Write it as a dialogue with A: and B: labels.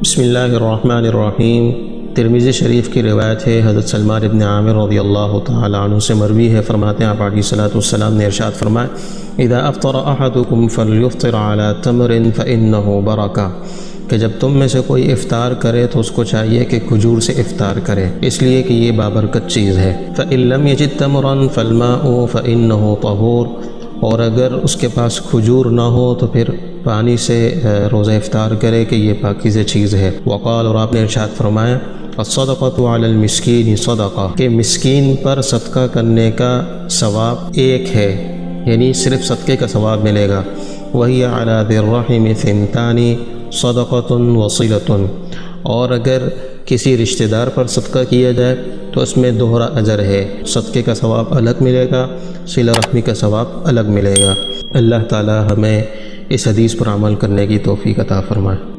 A: بسم اللہ الرحمن الرحیم۔ ترمذی شریف کی روایت ہے، حضرت سلمان ابن عامر رضی اللہ تعالی عنہ سے مروی ہے، فرماتے ہیں آپ علیہ الصلوۃ والسلام نے ارشاد فرمایا، اذا افطر احدکم فلیفطر علی تمر فانہ برکہ، کہ جب تم میں سے کوئی افطار کرے تو اس کو چاہیے کہ کھجور سے افطار کرے، اس لیے کہ یہ بابرکت چیز ہے۔ فإن لم یجد تمرا فالماء فإنہ طہور، اور اگر اس کے پاس کھجور نہ ہو تو پھر پانی سے روزہ افطار کرے کہ یہ پاکیزہ چیز ہے۔ وقال، اور آپ نے ارشاد فرمایا، الصدقۃ علی المسکین صدقہ، کہ مسکین پر صدقہ کرنے کا ثواب ایک ہے، یعنی صرف صدقے کا ثواب ملے گا۔ وہی علی ذی الرحم ثنتان صدقۃ وصلۃ، اور اگر کسی رشتہ دار پر صدقہ کیا جائے تو اس میں دوہرا اجر ہے، صدقے کا ثواب الگ ملے گا، صلہ رحمی کا ثواب الگ ملے گا۔ اللہ تعالی ہمیں اس حدیث پر عمل کرنے کی توفیق عطا فرمائے۔